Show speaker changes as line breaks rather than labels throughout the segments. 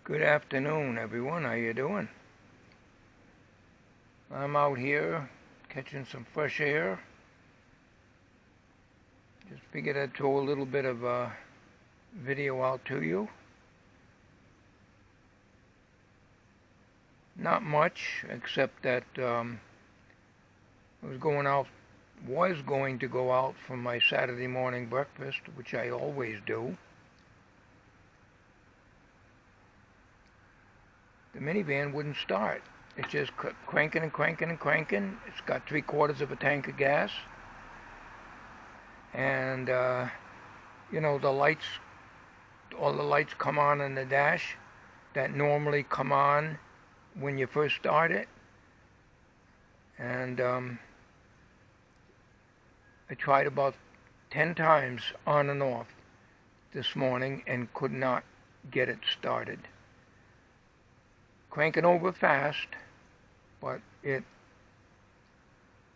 Good afternoon, everyone. How you doing? I'm out here catching some fresh air. Just figured I'd throw a little bit of a video out to you. Not much, except that I was going to go out for my Saturday morning breakfast, which I always do. The minivan wouldn't start. It's just cranking and cranking and cranking. It's got 3/4 of a tank of gas. And, the lights, all the lights come on in the dash that normally come on when you first start it. And I tried about 10 times on and off this morning and could not get it started. Cranking over fast, but it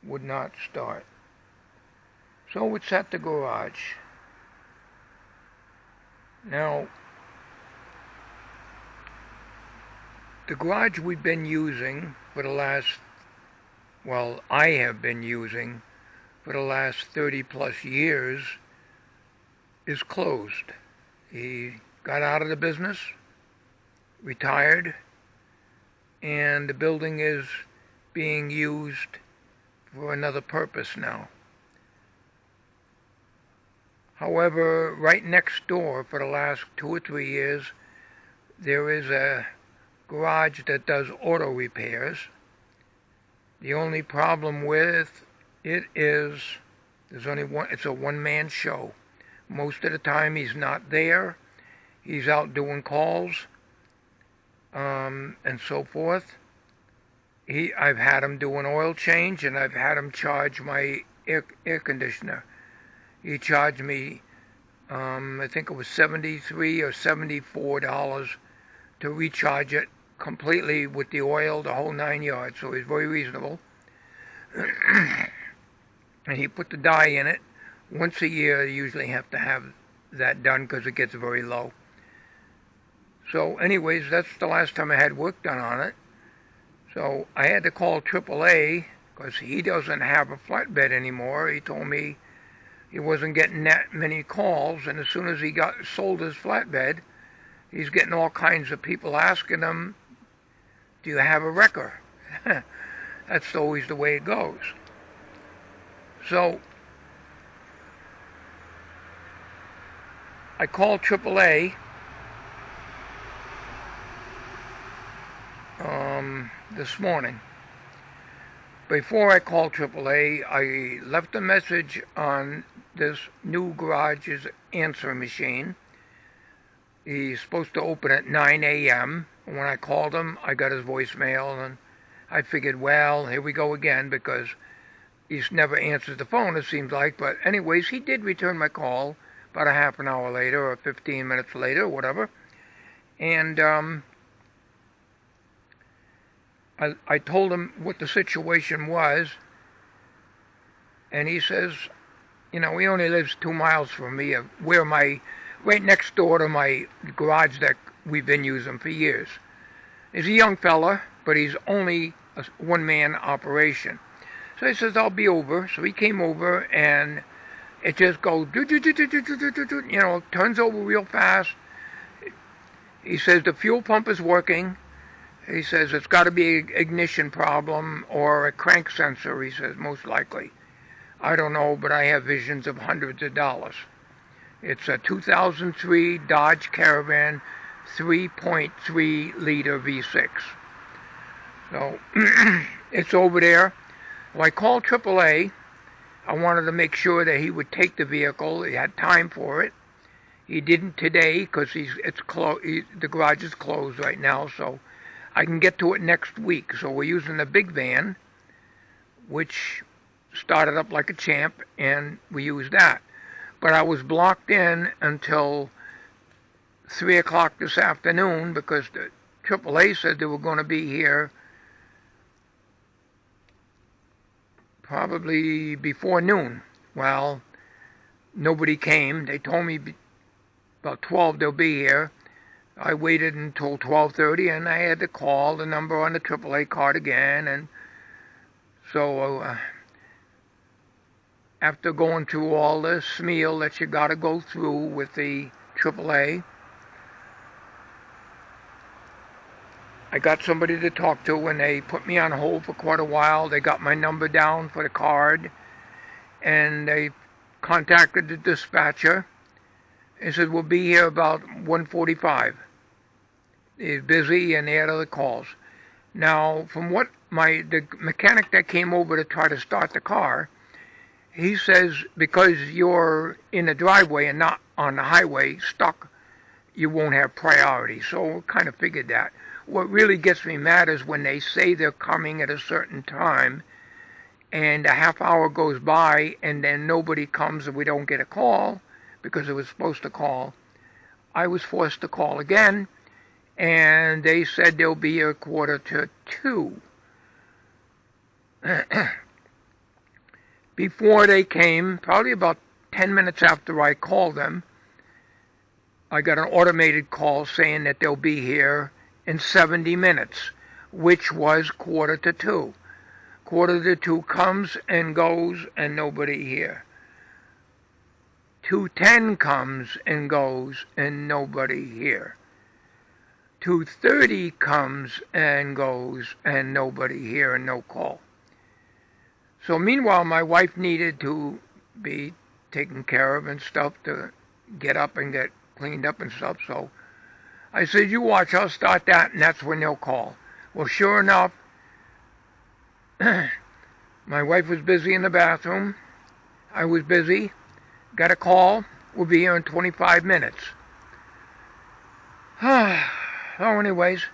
would not start. So it's at the garage. Now, the garage we've been using for the last, I have been using for the last 30 plus years is closed. He got out of the business, retired, and the building is being used for another purpose now. However, right next door for the last 2 or 3 years, there is a garage that does auto repairs. The only problem with it is there's only one, it's a one-man show. Most of the time he's not there. He's out doing calls and so forth. I've had him do an oil change, and I've had him charge my air conditioner. He charged me, I think it was $73 or $74 to recharge it completely with the oil, the whole 9 yards. So he's very reasonable. And he put the dye in it. Once a year, you usually have to have that done because it gets very low. So anyways, that's the last time I had work done on it. So I had to call AAA because he doesn't have a flatbed anymore. He told me he wasn't getting that many calls, and as soon as he sold his flatbed, he's getting all kinds of people asking him, do you have a wrecker? That's always the way it goes. So I called AAA this morning. Before I called AAA, I left a message on this new garage's answering machine. He's supposed to open at 9 a.m. When I called him, I got his voicemail, and I figured, well, here we go again, because he's never answered the phone, it seems like. But anyways, he did return my call about a half an hour later or 15 minutes later, whatever. And I told him what the situation was, and he says, he only lives 2 miles from me, right next door to my garage that we've been using for years. He's a young fella, but he's only a one-man operation. So he says, I'll be over. So he came over, and it just goes, turns over real fast. He says the fuel pump is working. He says it's got to be an ignition problem or a crank sensor, he says, most likely. I don't know, but I have visions of hundreds of dollars. It's a 2003 Dodge Caravan 3.3 liter V6. So it's over there. Well, I called AAA. I wanted to make sure that he would take the vehicle. He had time for it. He didn't today because the garage is closed right now, so I can get to it next week. So we're using the big van, which started up like a champ, and we used that. But I was blocked in until 3 o'clock this afternoon because the AAA said they were going to be here probably before noon. Well, nobody came. They told me about 12 they'll be here. I waited until 12:30, and I had to call the number on the AAA card again. And so after going through all the smeal that you got to go through with the AAA, I got somebody to talk to, and they put me on hold for quite a while. They got my number down for the card, and they contacted the dispatcher. He said, we'll be here about 1:45. He's busy and they had other calls. Now, from what the mechanic that came over to try to start the car, he says because you're in the driveway and not on the highway stuck, you won't have priority. So I kind of figured that. What really gets me mad is when they say they're coming at a certain time and a half hour goes by and then nobody comes and we don't get a call because it was supposed to call. I was forced to call again, and they said they'll be a 1:45. Before they came, probably about 10 minutes after I called them, I got an automated call saying that they'll be here in 70 minutes, which was 1:45. 1:45 comes and goes and nobody here. 2:10 comes and goes and nobody here. 2:30 comes and goes and nobody here and no call. So meanwhile, my wife needed to be taken care of and stuff, to get up and get cleaned up and stuff. So I said, you watch, I'll start that, and that's when they'll call. Well, sure enough, my wife was busy in the bathroom. I was busy. Got a call. We'll be here in 25 minutes. So anyways,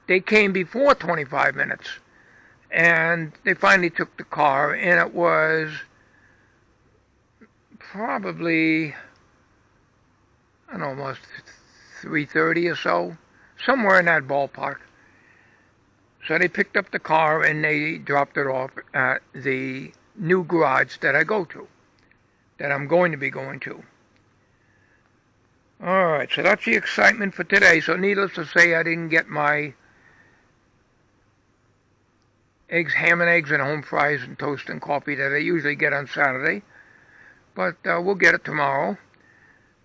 they came before 25 minutes. And they finally took the car, and it was probably, I don't know, almost 3:30 or so, somewhere in that ballpark. So they picked up the car and they dropped it off at the new garage that I go to, that I'm going to be going to. Alright, so that's the excitement for today. So needless to say, I didn't get my ham and eggs and home fries and toast and coffee that I usually get on Saturday. But we'll get it tomorrow.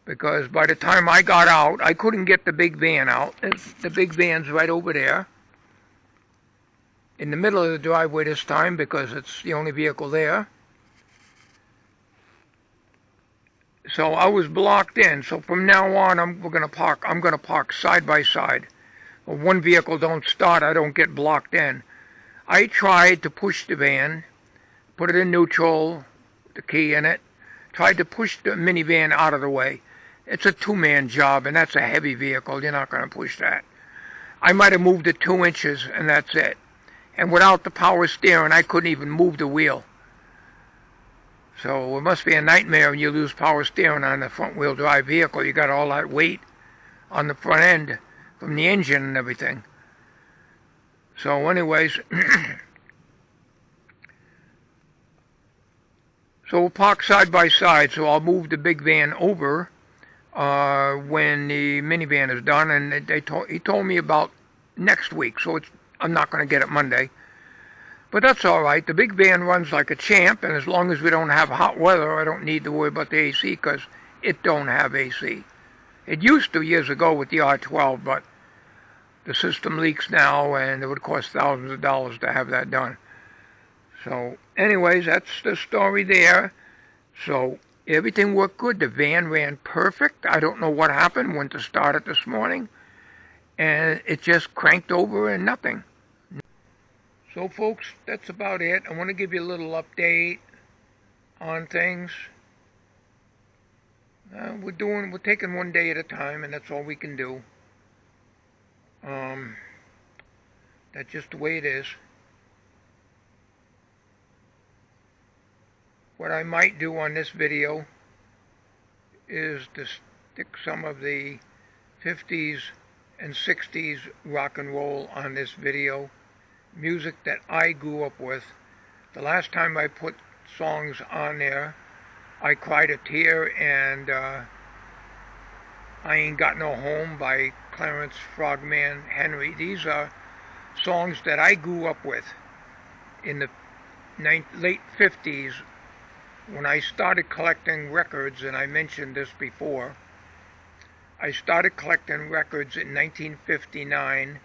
Because by the time I got out, I couldn't get the big van out. The big van's right over there, in the middle of the driveway this time, because it's the only vehicle there. So I was blocked in. So from now on, I'm going to park side by side. When one vehicle don't start, I don't get blocked in. I tried to push the van, put it in neutral, the key in it, tried to push the minivan out of the way. It's a two-man job, and that's a heavy vehicle. You're not going to push that. I might have moved it 2 inches, and that's it. And without the power steering, I couldn't even move the wheel. So it must be a nightmare when you lose power steering on a front-wheel drive vehicle. You got all that weight on the front end from the engine and everything. So anyways, so we'll park side by side. So I'll move the big van over when the minivan is done, and he told me about next week. So I'm not going to get it Monday, but that's all right. The big van runs like a champ, and as long as we don't have hot weather, I don't need to worry about the AC because it don't have AC. It used to years ago with the R12, but the system leaks now, and it would cost thousands of dollars to have that done. So anyways, that's the story there. So everything worked good. The van ran perfect. I don't know what happened. Went to start it this morning, and it just cranked over and nothing. So folks, that's about it. I want to give you a little update on things. We're taking one day at a time, and that's all we can do. That's just the way it is. What I might do on this video is to stick some of the 50s and 60s rock and roll on this video. Music that I grew up with. The last time I put songs on there, I cried a tear, and I Ain't Got No Home by Clarence Frogman Henry. These are songs that I grew up with in the late 50s when I started collecting records, and I mentioned this before. I started collecting records in 1959,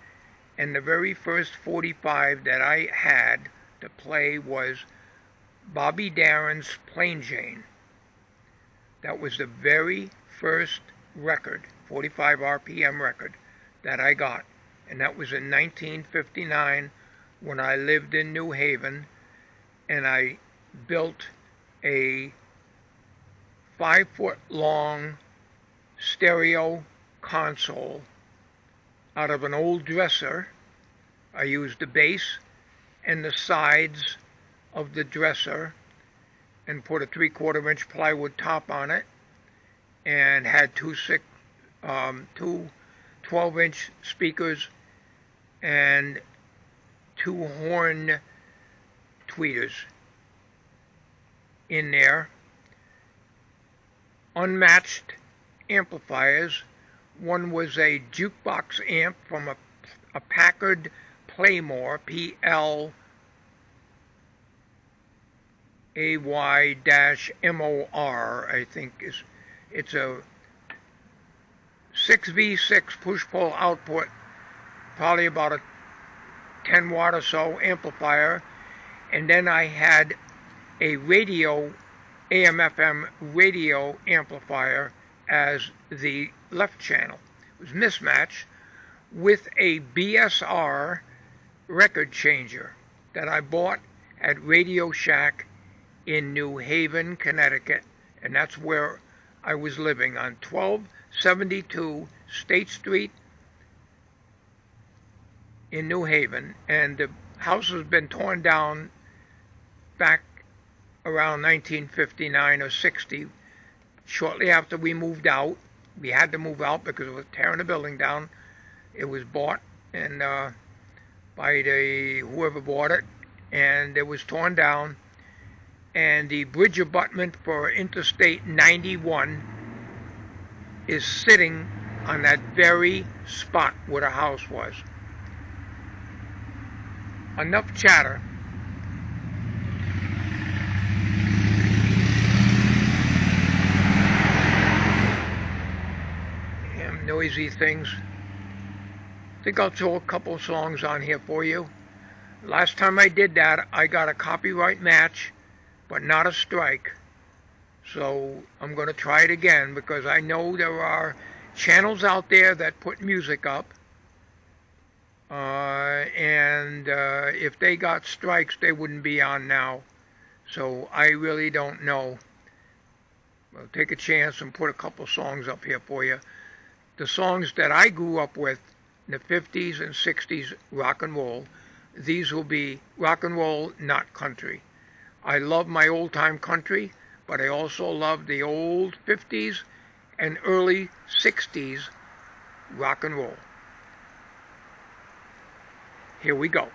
and the very first 45 that I had to play was Bobby Darin's Plain Jane. That was the very first record, 45 RPM record, that I got. And that was in 1959 when I lived in New Haven, and I built a 5-foot long stereo console out of an old dresser. I used the base and the sides of the dresser and put a 3/4 inch plywood top on it, and had two 12-inch speakers and 2 horn tweeters in there, unmatched amplifiers. One was a jukebox amp from a Packard Playmore, PLAY-MOR, I think it's a 6V6 push-pull output, probably about a 10 watt or so amplifier. And then I had a radio, AM/FM radio amplifier as the left channel. It was mismatched with a BSR record changer that I bought at Radio Shack in New Haven, Connecticut, and that's where I was living, on 1272 State Street in New Haven. And the house has been torn down back around 1959 or 60. Shortly after we moved out, we had to move out because it was tearing the building down. It was bought and by whoever bought it, and it was torn down. And the bridge abutment for Interstate 91 is sitting on that very spot where the house was. Enough chatter. Damn noisy things. I think I'll throw a couple songs on here for you. Last time I did that, I got a copyright match, but not a strike. So I'm going to try it again, because I know there are channels out there that put music up. And if they got strikes, they wouldn't be on now. So I really don't know. I'll take a chance and put a couple songs up here for you. The songs that I grew up with in the 50s and 60s, rock and roll. These will be rock and roll, not country. I love my old-time country, but I also love the old 50s and early 60s rock and roll. Here we go.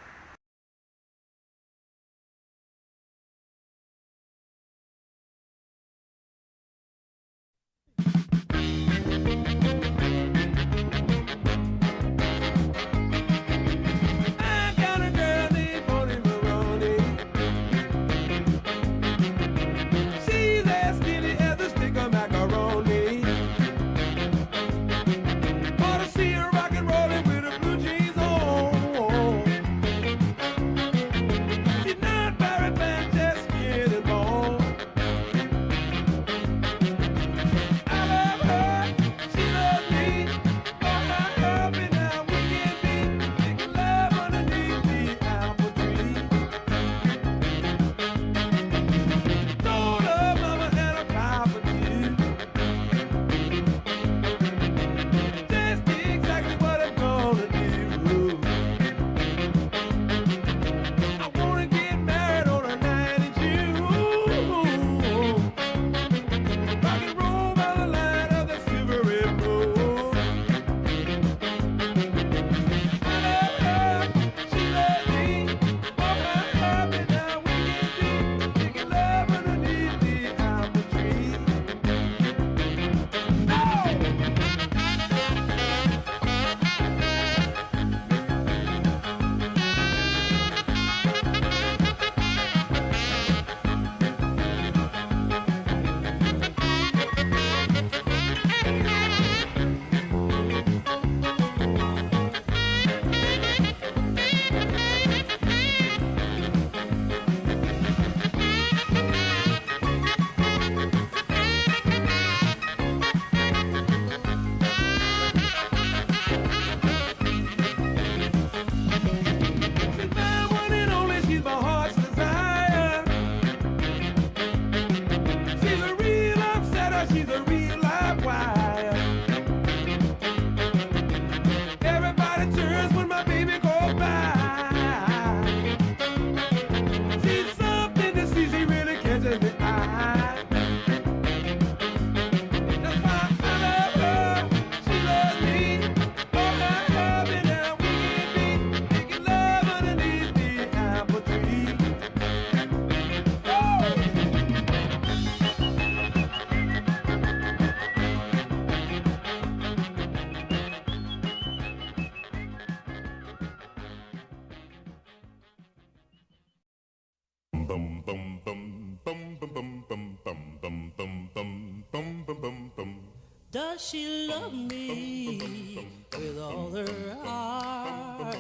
Does she love me with all her heart?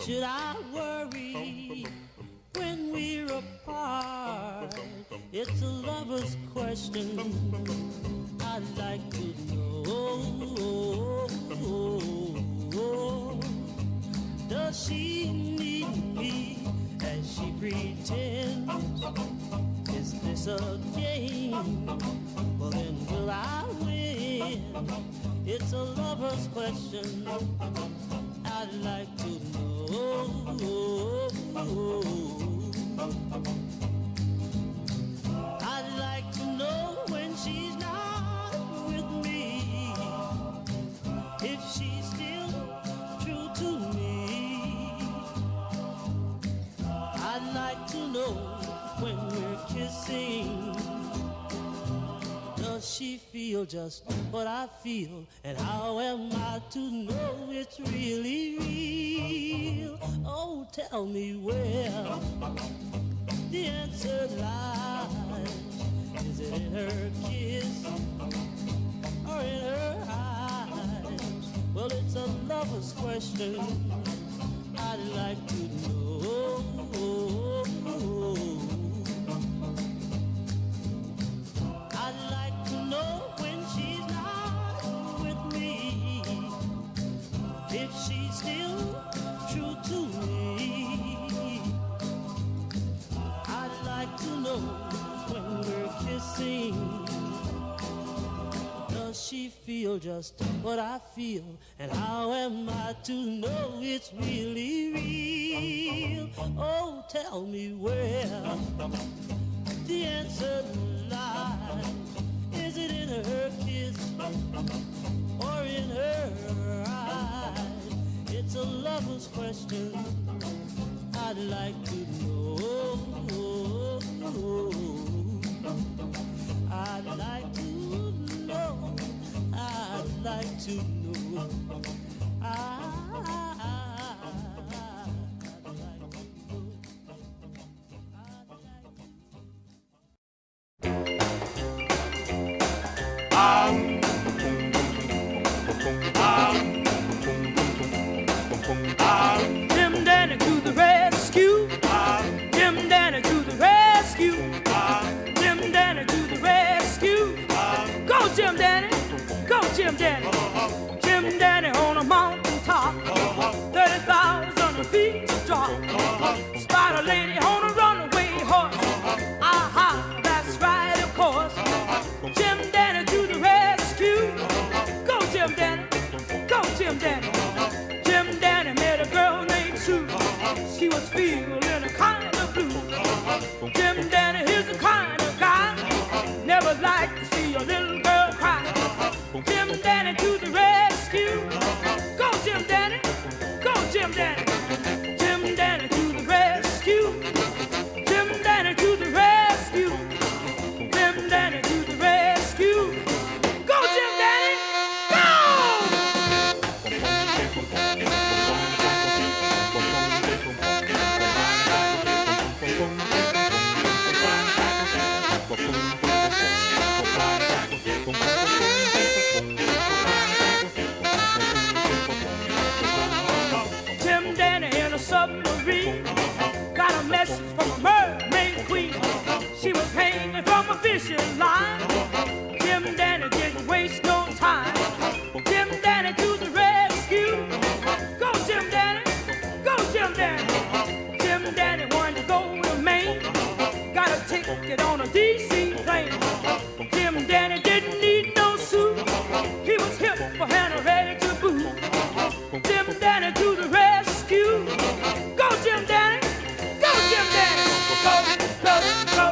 Should I worry when we're apart? It's a lover's question I'd like to know. Does she need me as she pretends? Is this a game? Well, then will I win? It's a lover's question I'd like to know. I'd like to know when she's not with me, if she's still true to me. I'd like to know when we're kissing, does she feel just what I feel? And how am I to know it's really real? Oh, tell me where the answer lies. Is it in her kiss or in her eyes? Well, it's a lover's question I'd like to know. I'd like to know when she's not with me, if she's still true to me. I'd like to know when we're kissing, does she feel just what I feel? And how am I to know it's really real? Oh, tell me where the answer lies. Is it in her kiss or in her eyes? It's a lover's question I'd like to know. I'd like to know. I'd like to know. I'd like to know. Jim Danny to the rescue. Jim Danny to the rescue. Jim Danny to the rescue. Go Jim Danny, go Jim Danny. Jim Danny on a mountain top, 30,000 feet to drop. Spider lady on a runaway horse. Aha, that's right, of course. Jim Danny to the rescue. Go Jim Danny, go Jim Danny. Jim Danny met a girl named Sue. She was feeling a kind of blue. Jim Danny is the kind of guy never like to see a little girl cry. Jim Danny to the rescue. Go Jim Danny, go Jim Danny. Jim Danny to the rescue. Jim Danny to the rescue. Jim Danny to the rescue. Go Jim Danny, go! Jim Danny in a submarine got a message from a mermaid queen. She was hanging from a fishing line. Jim Danny didn't waste no time. Jim Danny to the rescue. Go Jim Danny, go Jim Danny. Jim Danny wanted to go to Maine, got a ticket on a DC plane. Jim Danny didn't need no suit, he was hip for hand and ready to boot. Jim Danny to the rescue. Go Jim Danny, go Jim Danny. Go, go, go,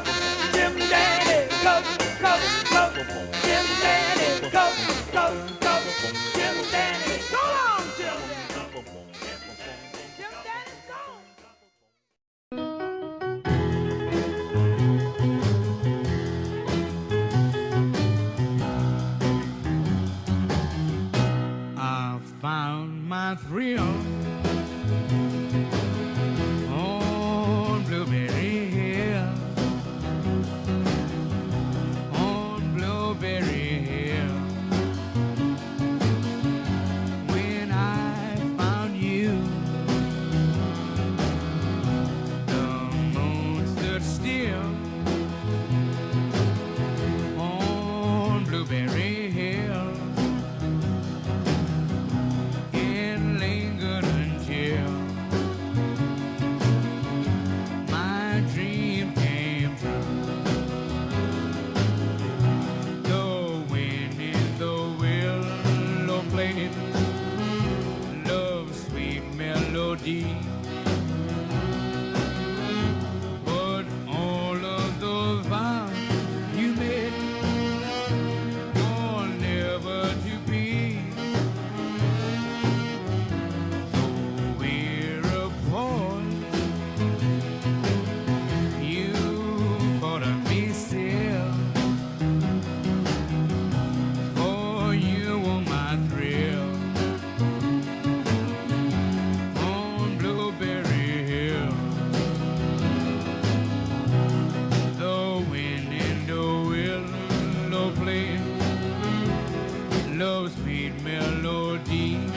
Jim Danny. Go, go, go, Jim Danny. Go, go, go, Jim Danny. Go on, Jim Danny. Jim Danny, go.
I found my thrill on Blueberry Hill. melody. But all of those vows you made are never to be. So we're apart. You caught me still. For you were my thrill. On Blueberry Hill. The wind in the willow play love's sweet melody.